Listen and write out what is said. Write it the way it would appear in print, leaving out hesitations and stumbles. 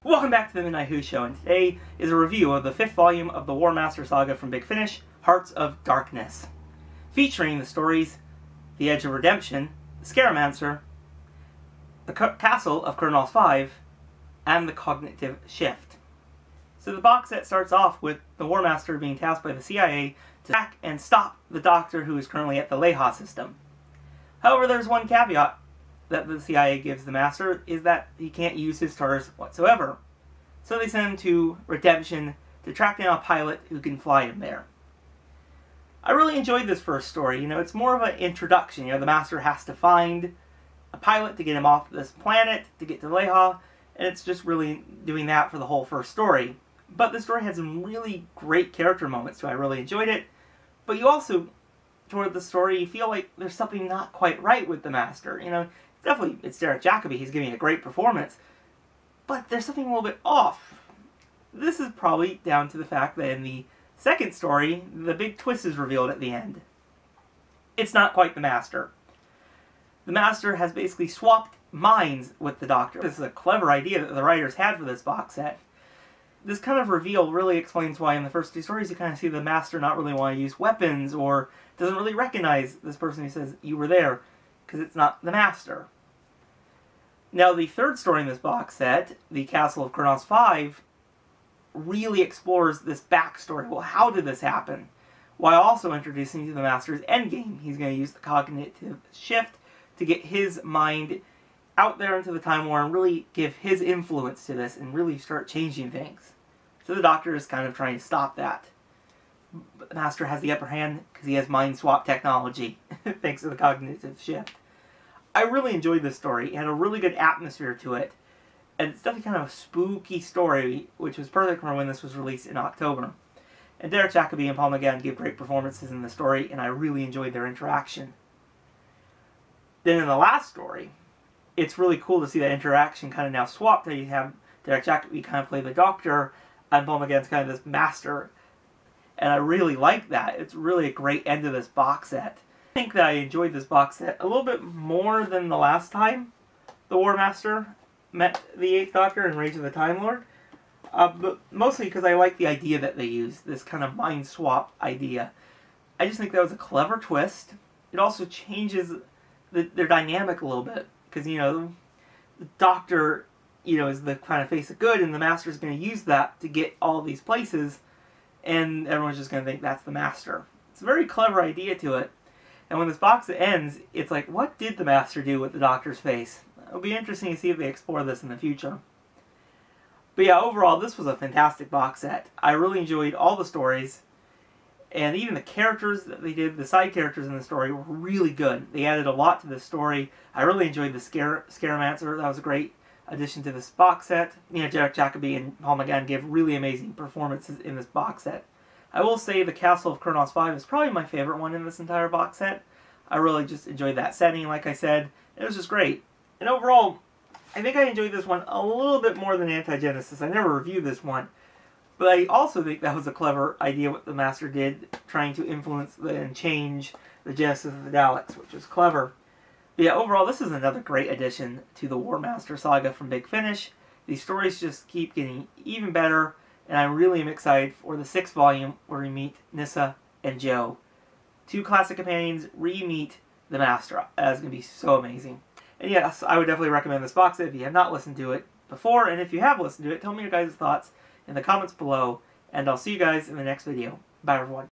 Welcome back to the Midnight Who Show, and today is a review of the 5th volume of the War Master saga from Big Finish, Hearts of Darkness, featuring the stories The Edge of Redemption, The Scaramancer, The Castle of Kurnoss 5, and The Cognitive Shift. So the box set starts off with the War Master being tasked by the CIA to track and stop the Doctor who is currently at the Leha system. However, there's one caveat that the CIA gives the Master, is that he can't use his TARDIS whatsoever. So they send him to Redemption to track down a pilot who can fly him there. I really enjoyed this first story. It's more of an introduction. The Master has to find a pilot to get him off this planet, to get to Leha, and it's just really doing that for the whole first story. But the story had some really great character moments, so I really enjoyed it. But you also, toward the story, you feel like there's something not quite right with the Master. Definitely, it's Derek Jacobi. He's giving a great performance. But there's something a little bit off. This is probably down to the fact that in the second story, the big twist is revealed at the end. It's not quite the Master. The Master has basically swapped minds with the Doctor. This is a clever idea that the writers had for this box set. This kind of reveal really explains why in the first two stories you kind of see the Master not really want to use weapons, or doesn't really recognize this person who says, "You were there," because it's not the Master. Now, the third story in this box set, The Castle of Kurnoss 5, really explores this backstory. Well, how did this happen? While also introducing you to the Master's endgame. He's going to use the Cognitive Shift to get his mind out there into the Time War and really give his influence to this and really start changing things. So the Doctor is kind of trying to stop that. But the Master has the upper hand because he has mind swap technology, thanks to the Cognitive Shift. I really enjoyed this story. It had a really good atmosphere to it. And it's definitely kind of a spooky story, which was perfect for when this was released in October. And Derek Jacobi and Paul McGann give great performances in the story, and I really enjoyed their interaction. Then in the last story, it's really cool to see that interaction kind of now swapped. You have Derek Jacobi kind of play the Doctor, and Paul McGann's kind of this Master. And I really like that. It's really a great end to this box set. I think that I enjoyed this box set a little bit more than the last time the War Master met the 8th Doctor in Rage of the Time Lord. But mostly because I like the idea that they used, this kind of mind swap idea. I just think that was a clever twist. It also changes their dynamic a little bit. Because, the Doctor, is the kind of face of good, and the Master's going to use that to get all these places, and everyone's just going to think that's the Master. It's a very clever idea to it. And when this box ends, it's like, what did the Master do with the Doctor's face? It'll be interesting to see if they explore this in the future. But yeah, overall, this was a fantastic box set. I really enjoyed all the stories. And even the characters that they did, the side characters in the story, were really good. They added a lot to this story. I really enjoyed the Scaramancer. That was a great addition to this box set. Derek Jacobi and Paul McGann gave really amazing performances in this box set. I will say The Castle of Kurnoss 5 is probably my favorite one in this entire box set. I really just enjoyed that setting, like I said. It was just great. And overall, I think I enjoyed this one a little bit more than Anti-Genesis. I never reviewed this one. But I also think that was a clever idea what the Master did, trying to influence and change the Genesis of the Daleks, which was clever. But yeah, overall, this is another great addition to the War Master saga from Big Finish. These stories just keep getting even better, and I really am excited for the 6th volume where we meet Nyssa and Jo. 2 classic companions re-meet the Master. That's going to be so amazing. And yes, I would definitely recommend this box set if you have not listened to it before, and if you have listened to it, tell me your guys' thoughts in the comments below, and I'll see you guys in the next video. Bye, everyone.